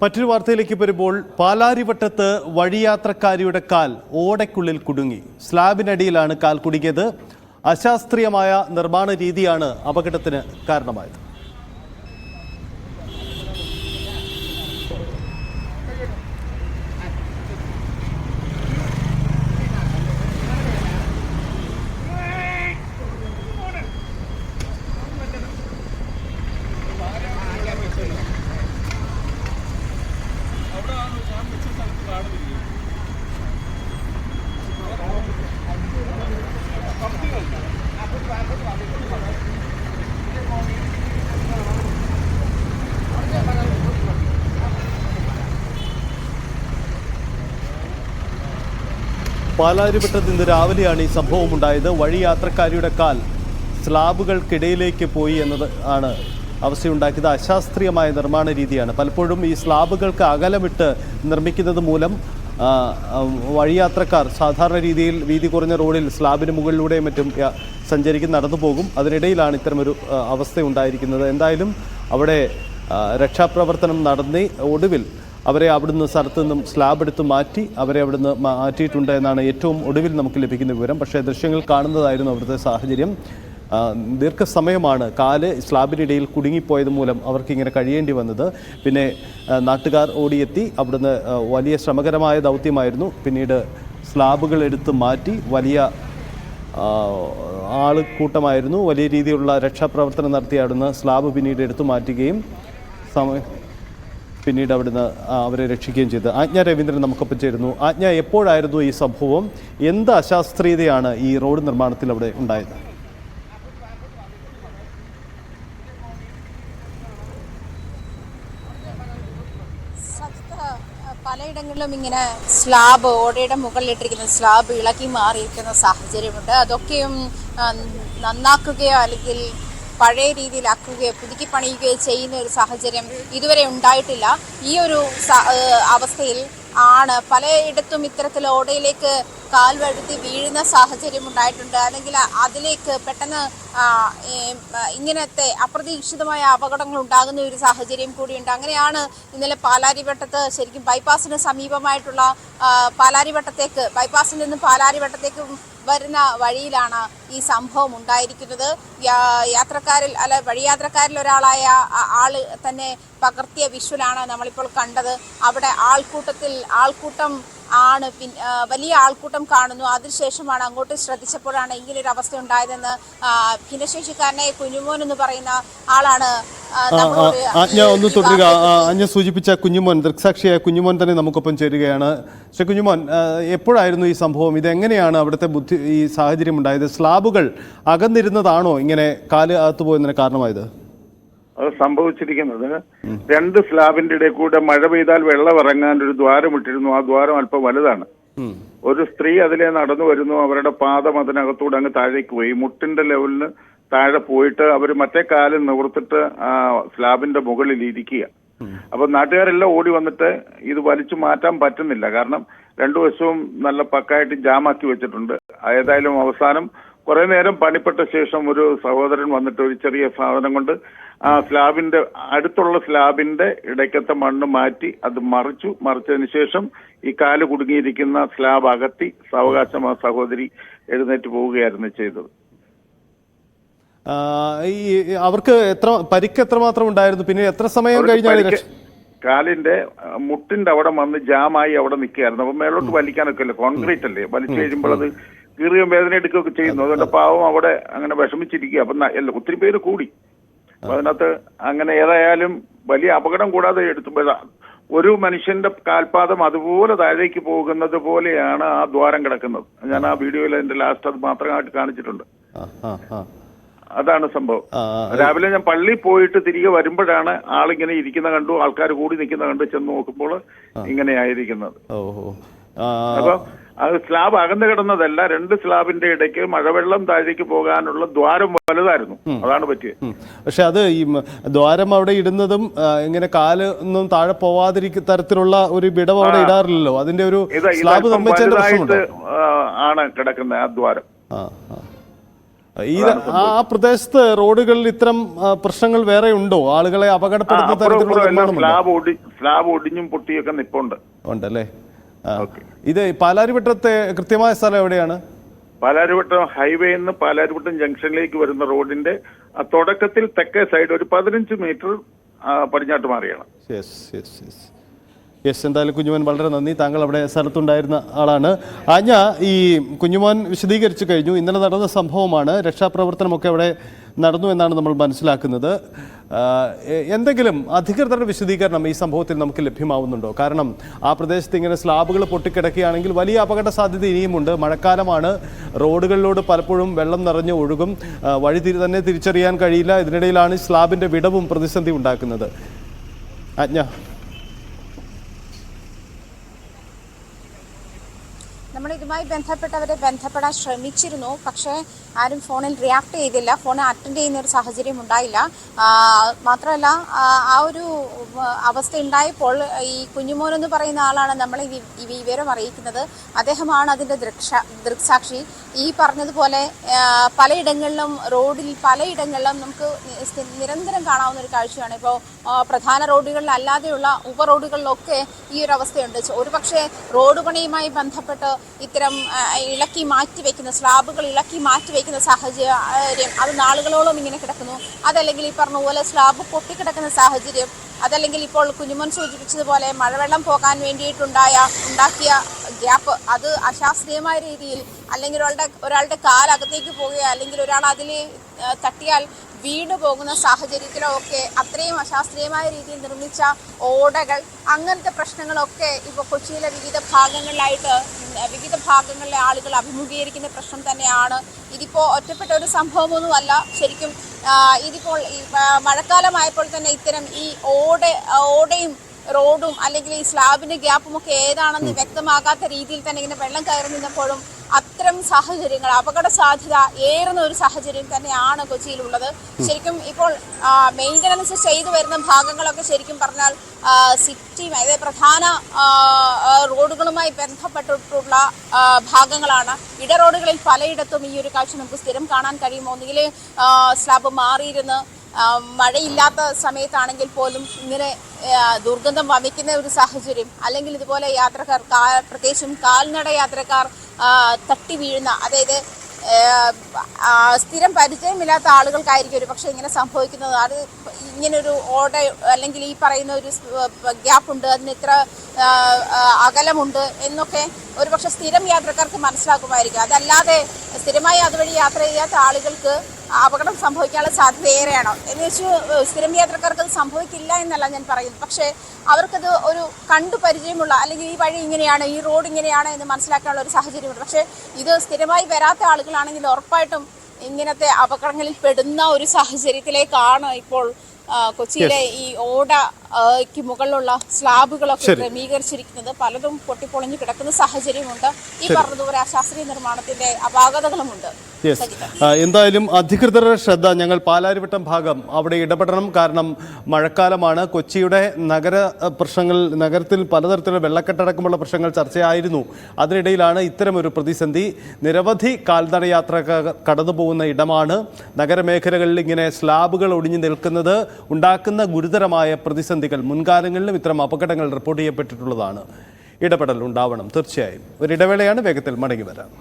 മറ്റൊരു വാർത്തയിലേക്ക് വരുമ്പോൾ പാലാരിവട്ടത്ത് വഴിയാത്രക്കാരിയുടെ കാൽ ഓടയ്ക്കുള്ളിൽ കുടുങ്ങി. സ്ലാബിനടിയിലാണ് കാൽ കുടുങ്ങിയത്. അശാസ്ത്രീയമായ നിർമ്മാണ രീതിയാണ് അപകടത്തിന് കാരണമായത്. പാലാരിവട്ടത്ത് ഇന്ന് രാവിലെയാണ് ഈ സംഭവം ഉണ്ടായത്. വഴിയാത്രക്കാരിയുടെ കാൽ സ്ലാബുകൾക്കിടയിലേക്ക് പോയി എന്നത് ആണ് അവസ്ഥയുണ്ടാക്കിയത്. അശാസ്ത്രീയമായ നിർമ്മാണ രീതിയാണ്. പലപ്പോഴും ഈ സ്ലാബുകൾക്ക് അകലമിട്ട് നിർമ്മിക്കുന്നത് മൂലം വഴിയാത്രക്കാർ സാധാരണ രീതിയിൽ വീതി കുറഞ്ഞ റോഡിൽ സ്ലാബിന് മുകളിലൂടെയും മറ്റും സഞ്ചരിക്കുന്ന നടന്നു പോകും. അതിനിടയിലാണ് ഇത്തരമൊരു അവസ്ഥ ഉണ്ടായിരിക്കുന്നത്. എന്തായാലും അവിടെ രക്ഷാപ്രവർത്തനം നടത്തി ഒടുവിൽ അവരെ അവിടുന്ന് സ്ഥലത്ത് നിന്നും സ്ലാബ് എടുത്ത് മാറ്റി അവരെ അവിടുന്ന് മാറ്റിയിട്ടുണ്ട് എന്നാണ് ഏറ്റവും ഒടുവിൽ നമുക്ക് ലഭിക്കുന്ന വിവരം. പക്ഷേ ദൃശ്യങ്ങൾ കാണുന്നതായിരുന്നു അവിടുത്തെ സാഹചര്യം. ദീർഘസമയമാണ് കാല് സ്ലാബിനിടയിൽ കുടുങ്ങിപ്പോയത് മൂലം അവർക്കിങ്ങനെ കഴിയേണ്ടി വന്നത്. പിന്നെ നാട്ടുകാർ ഓടിയെത്തി. അവിടുന്ന് വലിയ ശ്രമകരമായ ദൗത്യമായിരുന്നു. പിന്നീട് സ്ലാബുകൾ എടുത്ത് മാറ്റി വലിയ ആൾക്കൂട്ടമായിരുന്നു. വലിയ രീതിയിലുള്ള രക്ഷാപ്രവർത്തനം നടത്തി അവിടുന്ന് സ്ലാബ് പിന്നീട് എടുത്തു മാറ്റുകയും പിന്നീട് അവിടുന്ന് അവരെ രക്ഷിക്കുകയും ചെയ്തു. ആജ്ഞ രവീന്ദ്രൻ നമുക്കൊപ്പം ചേരുന്നു. ആജ്ഞ, എപ്പോഴായിരുന്നു ഈ സംഭവം? എന്ത് അശാസ്ത്രീയതയാണ് ഈ റോഡ് നിർമ്മാണത്തിൽ അവിടെ ഉണ്ടായത്? പലയിടങ്ങളിലും ഇങ്ങനെ സ്ലാബ് ഓടയുടെ മുകളിലിട്ടിരിക്കുന്ന സ്ലാബ് ഇളക്കി മാറിയിരിക്കുന്ന സാഹചര്യമുണ്ട്. അതൊക്കെയും നന്നാക്കുകയോ അല്ലെങ്കിൽ പഴയ രീതിയിലാക്കുകയോ പുതുക്കി പണിയുകയോ ചെയ്യുന്ന ഒരു സാഹചര്യം ഇതുവരെ ഉണ്ടായിട്ടില്ല. ഈ ഒരു അവസ്ഥയിൽ ആണ് പലയിടത്തും ഇത്തരത്തിൽ ഓടയിലേക്ക് കാൽ വഴുതി വീഴുന്ന സാഹചര്യം ഉണ്ടായിട്ടുണ്ട്. അല്ലെങ്കിൽ അതിലേക്ക് പെട്ടെന്ന് ഇങ്ങനത്തെ അപ്രതീക്ഷിതമായ അപകടങ്ങൾ ഉണ്ടാകുന്ന ഒരു സാഹചര്യം കൂടിയുണ്ട്. അങ്ങനെയാണ് ഇന്നലെ പാലാരിവട്ടത്ത് ശരിക്കും ബൈപ്പാസിന് സമീപമായിട്ടുള്ള ബൈപ്പാസിൽ നിന്ന് പാലാരിവട്ടത്തേക്ക് വരുന്ന വഴിയിലാണ് ഈ സംഭവം ഉണ്ടായിരിക്കുന്നത്. വഴിയാത്രക്കാരിൽ ഒരാളായ ആള് തന്നെ പകർത്തിയ വിഷ്വലാണ് നമ്മളിപ്പോൾ കണ്ടത്. അവിടെ ആൾക്കൂട്ടം ആണ്, വലിയ ആൾക്കൂട്ടം കാണുന്നു. അതിനുശേഷമാണ് അങ്ങോട്ട് ശ്രദ്ധിച്ചപ്പോഴാണ് ഇങ്ങനൊരു അവസ്ഥ ഉണ്ടായതെന്ന് ഭിന്നശേഷിക്കാരനെ കുഞ്ഞുമോൻ എന്ന് പറയുന്ന ആളാണ്. ഒന്ന് തുടരുക. അഞ്ഞ സൂചിപ്പിച്ച കുഞ്ഞുമോൻ, ദൃക്സാക്ഷിയായ കുഞ്ഞുമോൻ തന്നെ നമുക്കൊപ്പം ചേരുകയാണ്. ശ്രീ കുഞ്ഞുമോൻ, എപ്പോഴായിരുന്നു ഈ സംഭവം? ഇതെങ്ങനെയാണ് അവിടുത്തെ ഈ സാഹചര്യം ഉണ്ടായത്? സ്ലാബുകൾ അകന്നിരുന്നതാണോ ഇങ്ങനെ കാല് അകത്തു പോയതിന് കാരണമായത്? അത് സംഭവിച്ചിരിക്കുന്നത് രണ്ട് സ്ലാബിന്റെ ഇടയിൽ കൂടെ മഴ പെയ്താൽ വെള്ളം ഇറങ്ങാൻ ഒരു ദ്വാരം ഇട്ടിരുന്നു. ആ ദ്വാരം അല്പം വലുതാണ്. ഒരു സ്ത്രീ അതിലെ നടന്നു വരുന്നു. അവരുടെ പാദം അതിനകത്തൂടെ അങ്ങ് താഴേക്ക് പോയി. മുട്ടിന്റെ ലെവലിന് താഴെ പോയിട്ട് അവർ മറ്റേ കാലിൽ നിവർത്തിട്ട് ആ സ്ലാബിന്റെ മുകളിൽ ഇരിക്കുക. അപ്പൊ നാട്ടുകാരെല്ലാം ഓടി വന്നിട്ട് ഇത് വലിച്ചു മാറ്റാൻ പറ്റുന്നില്ല. കാരണം രണ്ടു വശവും നല്ല പക്കായിട്ട് ജാമാക്കി വെച്ചിട്ടുണ്ട്. ഏതായാലും അവസാനം കുറെ നേരം പണിപ്പെട്ട ശേഷം ഒരു സഹോദരൻ വന്നിട്ട് ഒരു ചെറിയ സാധനം കൊണ്ട് ആ സ്ലാബിന്റെ അടുത്തുള്ള സ്ലാബിന്റെ ഇടയ്ക്കത്തെ മണ്ണ് മാറ്റി അത് മറിച്ചതിന് ശേഷം ഈ കാല് കുടുങ്ങിയിരിക്കുന്ന സ്ലാബ് അകത്തി സാവകാശം ആ സഹോദരി എഴുന്നേറ്റ് പോവുകയായിരുന്നു ചെയ്തത്. അവർക്ക് പരിക്ക് എത്രമാത്രം ഉണ്ടായിരുന്നു? പിന്നെ എത്ര സമയം കഴിഞ്ഞാണ്? കാലിന്റെ മുട്ടിന്റെ അവിടെ വന്ന് ജാമായി അവിടെ നിൽക്കുകയായിരുന്നു. അപ്പൊ മേലോട്ട് വലിക്കാനൊക്കെ അല്ലേ, കോൺക്രീറ്റ് അല്ലേ, വലിച്ചു കഴിയുമ്പോൾ അത് കീറിയ വേദന എടുക്കുകയൊക്കെ ചെയ്യുന്നു. അതുകൊണ്ട് പാവം അവിടെ അങ്ങനെ വിഷമിച്ചിരിക്കുക. അപ്പൊ ഒത്തിരി പേര് കൂടി. അപ്പൊ അതിനകത്ത് അങ്ങനെ ഏതായാലും വലിയ അപകടം കൂടാതെ ഒരു മനുഷ്യന്റെ കാൽപാദം അതുപോലെ താഴേക്ക് പോകുന്നത് പോലെയാണ് ആ ദ്വാരം കിടക്കുന്നത്. ഞാൻ ആ വീഡിയോയിൽ അതിന്റെ ലാസ്റ്റ് അത് മാത്രമായിട്ട് കാണിച്ചിട്ടുണ്ട്. അതാണ് സംഭവം. രാവിലെ ഞാൻ പള്ളിയിൽ പോയിട്ട് തിരികെ വരുമ്പോഴാണ് ആളിങ്ങനെ ഇരിക്കുന്ന കണ്ടു, ആൾക്കാർ കൂടി നിൽക്കുന്ന കണ്ടു. ചെന്ന് നോക്കുമ്പോൾ ഇങ്ങനെയായിരിക്കുന്നത്. അപ്പൊ അത് സ്ലാബ് അകന്നു കിടന്നതല്ല. രണ്ട് സ്ലാബിന്റെ ഇടയ്ക്ക് മഴവെള്ളം താഴേക്ക് പോകാനുള്ള ദ്വാരം വലുതായിരുന്നു. അതാണ് പറ്റിയത്. പക്ഷെ അത് ഈ ദ്വാരം അവിടെ ഇടുന്നതും ഇങ്ങനെ കാല് ഒന്നും താഴെ പോവാതിരിക്കുന്ന തരത്തിലുള്ള ഒരു വിടവ് അവിടെ ഇടാറില്ലല്ലോ. അതിന്റെ ഒരു സ്ലാബ് നിർമ്മിച്ചതിന്റെ ആണ് കിടക്കുന്നത് ആ ദ്വാരം. ആ പ്രദേശത്ത് റോഡുകളിൽ ഇത്തരം പ്രശ്നങ്ങൾ വേറെ ഉണ്ടോ? ആളുകളെ അപകടപ്പെടുത്തുന്ന തരത്തിലുള്ള സ്ലാബ് ഒടിഞ്ഞും പൊട്ടിയൊക്കെ നിപ്പുണ്ട്. ഉണ്ടല്ലേ? ഇത് പാലാരിവട്ടത്തെ കൃത്യമായ സ്ഥലം എവിടെയാണ്? പാലാരിവട്ടം ഹൈവേയിൽ നിന്ന് പാലാരിവട്ടം ജംഗ്ഷനിലേക്ക് വരുന്ന റോഡിന്റെ തുടക്കത്തിൽ തെക്കേ സൈഡ് ഒരു 15 മീറ്റർ പടിഞ്ഞാട്ട് മാറിയാണ്. യെസ്, എന്തായാലും കുഞ്ഞുമോൻ വളരെ നന്ദി. താങ്കൾ അവിടെ സ്ഥലത്തുണ്ടായിരുന്ന ആളാണ്. ആഞ്ഞ, ഈ കുഞ്ഞുമോൻ വിശദീകരിച്ചു കഴിഞ്ഞു. ഇന്നലെ നടന്ന സംഭവമാണ്. രക്ഷാപ്രവർത്തനമൊക്കെ അവിടെ നടന്നു എന്നാണ് നമ്മൾ മനസ്സിലാക്കുന്നത്. എന്തെങ്കിലും അധികൃതരുടെ വിശദീകരണം ഈ സംഭവത്തിൽ നമുക്ക് ലഭ്യമാവുന്നുണ്ടോ? കാരണം ആ പ്രദേശത്ത് ഇങ്ങനെ സ്ലാബുകൾ പൊട്ടിക്കിടക്കുകയാണെങ്കിൽ വലിയ അപകട സാധ്യത ഇനിയുമുണ്ട്. മഴക്കാലമാണ്, റോഡുകളിലൂടെ പലപ്പോഴും വെള്ളം നിറഞ്ഞു ഒഴുകും, വഴി തന്നെ തിരിച്ചറിയാൻ കഴിയില്ല. ഇതിനിടയിലാണ് സ്ലാബിൻ്റെ വിടവും പ്രതിസന്ധി ഉണ്ടാക്കുന്നത്. ആജ്ഞ, നമ്മൾ ഇതുമായി ബന്ധപ്പെട്ടവരെ ബന്ധപ്പെടാൻ ശ്രമിച്ചിരുന്നു, പക്ഷേ ആരും ഫോണിൽ റിയാക്ട് ചെയ്തില്ല. ഫോൺ അറ്റൻഡ് ചെയ്യുന്ന ഒരു സാഹചര്യം ഉണ്ടായില്ല. മാത്രമല്ല, ആ ഒരു അവസ്ഥ ഉണ്ടായപ്പോൾ ഈ കുഞ്ഞുമോൻ എന്ന് പറയുന്ന ആളാണ് നമ്മളെ ഈ വിവരം അറിയിക്കുന്നത്. അദ്ദേഹമാണ് അതിൻ്റെ ദൃക്സാക്ഷി. ഈ പറഞ്ഞതുപോലെ പലയിടങ്ങളിലും റോഡിൽ പലയിടങ്ങളിലും നമുക്ക് നിരന്തരം കാണാവുന്ന ഒരു കാഴ്ചയാണ്. ഇപ്പോൾ പ്രധാന റോഡുകളിൽ അല്ലാതെയുള്ള ഉപറോഡുകളിലൊക്കെ ഈ ഒരു അവസ്ഥയുണ്ട്. ഒരുപക്ഷെ റോഡ് പണിയുമായി ബന്ധപ്പെട്ട് ഇത്തരം ഇളക്കി മാറ്റിവെക്കുന്ന സ്ലാബുകൾ ഇളക്കി മാറ്റിവെക്കുന്ന സാഹചര്യം അത് നാളുകളോളം ഇങ്ങനെ കിടക്കുന്നു. അതല്ലെങ്കിൽ ഈ പറഞ്ഞ പോലെ സ്ലാബ് പൊട്ടിക്കിടക്കുന്ന സാഹചര്യം, അതല്ലെങ്കിൽ ഇപ്പോൾ കുഞ്ഞുമോൻ സൂചിപ്പിച്ചതുപോലെ മഴവെള്ളം പോകാൻ ഉണ്ടാക്കിയ ഗ്യാപ്പ്, അത് അശാസ്ത്രീയമായ രീതിയിൽ അല്ലെങ്കിൽ ഒരാളുടെ കാലകത്തേക്ക് പോവുകയോ അല്ലെങ്കിൽ ഒരാൾ അതിൽ തട്ടിയാൽ വീണു പോകുന്ന സാഹചര്യത്തിലോ ഒക്കെ അത്രയും അശാസ്ത്രീയമായ രീതിയിൽ നിർമ്മിച്ച ഓടകൾ, അങ്ങനത്തെ പ്രശ്നങ്ങളൊക്കെ ഇപ്പോൾ കൊച്ചിയിലെ വിവിധ ഭാഗങ്ങളിലെ ആളുകൾ അഭിമുഖീകരിക്കുന്ന പ്രശ്നം തന്നെയാണ്. ഇതിപ്പോൾ ഒറ്റപ്പെട്ട ഒരു സംഭവമൊന്നുമല്ല. ശരിക്കും ഇതിപ്പോൾ മഴക്കാലമായപ്പോൾ തന്നെ ഇത്തരം ഈ ഓടയും റോഡും അല്ലെങ്കിൽ ഈ സ്ലാബിന്റെ ഗ്യാപ്പും ഒക്കെ ഏതാണെന്ന് വ്യക്തമാകാത്ത രീതിയിൽ തന്നെ ഇങ്ങനെ വെള്ളം കയറി നിന്നപ്പോഴും അത്തരം സാഹചര്യങ്ങൾ, അപകട സാധ്യത ഏറുന്ന ഒരു സാഹചര്യം തന്നെയാണ് കൊച്ചിയിലുള്ളത്. ശരിക്കും ഇപ്പോൾ മെയിൻ്റനൻസ് ചെയ്തു വരുന്ന ഭാഗങ്ങളൊക്കെ ശരിക്കും പറഞ്ഞാൽ സിറ്റി, അതായത് പ്രധാന റോഡുകളുമായി ബന്ധപ്പെട്ടിട്ടുള്ള ഭാഗങ്ങളാണ്. ഇടറോഡുകളിൽ പലയിടത്തും ഈ ഒരു കാഴ്ച നമുക്ക് സ്ഥിരം കാണാൻ കഴിയും. ഒന്നുകിൽ സ്ലാബ് മാറിയിരുന്ന് മഴയില്ലാത്ത സമയത്താണെങ്കിൽ പോലും ഇങ്ങനെ ദുർഗന്ധം വമിക്കുന്ന ഒരു സാഹചര്യം, അല്ലെങ്കിൽ ഇതുപോലെ യാത്രക്കാർ, പ്രത്യേകിച്ചും കാൽനട യാത്രക്കാർ തട്ടി വീഴുന്ന, അതായത് സ്ഥിരം പരിചയമില്ലാത്ത ആളുകൾക്കായിരിക്കും ഒരു പക്ഷേ ഇങ്ങനെ സംഭവിക്കുന്നത്. അത് ഇങ്ങനൊരു ഓട അല്ലെങ്കിൽ ഈ പറയുന്ന ഒരു ഗ്യാപ്പുണ്ട്, അതിന് ഇത്ര അകലമുണ്ട് എന്നൊക്കെ ഒരുപക്ഷെ സ്ഥിരം യാത്രക്കാർക്ക് മനസ്സിലാക്കുമായിരിക്കും. അതല്ലാതെ സ്ഥിരമായി അതുവഴി യാത്ര ചെയ്യാത്ത ആളുകൾക്ക് അപകടം സംഭവിക്കാനുള്ള സാധ്യത ഏറെയാണോ എന്ന് വെച്ച് സ്ഥിരം യാത്രക്കാർക്ക് അത് സംഭവിക്കില്ല എന്നല്ല ഞാൻ പറയുന്നത്. പക്ഷേ അവർക്കത് ഒരു കണ്ടു പരിചയമുള്ള, അല്ലെങ്കിൽ ഈ വഴി ഇങ്ങനെയാണ്, ഈ റോഡ് ഇങ്ങനെയാണ് എന്ന് മനസ്സിലാക്കാനുള്ള ഒരു സാഹചര്യമുണ്ട്. പക്ഷേ ഇത് സ്ഥിരമായി വരാത്ത ആളുകളാണെങ്കിൽ ഉറപ്പായിട്ടും ഇങ്ങനത്തെ അപകടങ്ങളിൽ പെടുന്ന ഒരു സാഹചര്യത്തിലേക്കാണ് ഇപ്പോൾ കൊച്ചിയിലെ ഈ ഓടയ്ക്ക് മുകളിലുള്ള സ്ലാബുകളൊക്കെ ക്രമീകരിച്ചിരിക്കുന്നത്. പലതും പൊട്ടിപ്പൊളിഞ്ഞു കിടക്കുന്ന സാഹചര്യമുണ്ട്. ഈ പറഞ്ഞതുപോലെ അശാസ്ത്രീയ നിർമ്മാണത്തിന്റെ അപാകതകളുമുണ്ട്. എന്തായാലും അധികൃതരുടെ ശ്രദ്ധ ഞങ്ങൾ പാലാരിവട്ടം ഭാഗം അവിടെ ഇടപെടണം. കാരണം മഴക്കാലമാണ്. കൊച്ചിയുടെ നഗരത്തിൽ പലതരത്തിലുള്ള വെള്ളക്കെട്ടടക്കമുള്ള പ്രശ്നങ്ങൾ ചർച്ചയായിരുന്നു. അതിനിടയിലാണ് ഇത്തരമൊരു പ്രതിസന്ധി. നിരവധി കാൽനട യാത്രക്കാർ കടന്നു പോകുന്ന ഇടമാണ്. നഗരമേഖലകളിൽ ഇങ്ങനെ സ്ലാബുകൾ ഒടിഞ്ഞു നിൽക്കുന്നത് ഉണ്ടാക്കുന്ന ഗുരുതരമായ പ്രതിസന്ധികൾ മുൻകാലങ്ങളിലും ഇത്തരം അപകടങ്ങൾ റിപ്പോർട്ട് ചെയ്യപ്പെട്ടിട്ടുള്ളതാണ്. ഇടപെടൽ ഉണ്ടാവണം തീർച്ചയായും. ഒരു ഇടവേളയാണ്, വേഗത്തിൽ മടങ്ങി വരാം.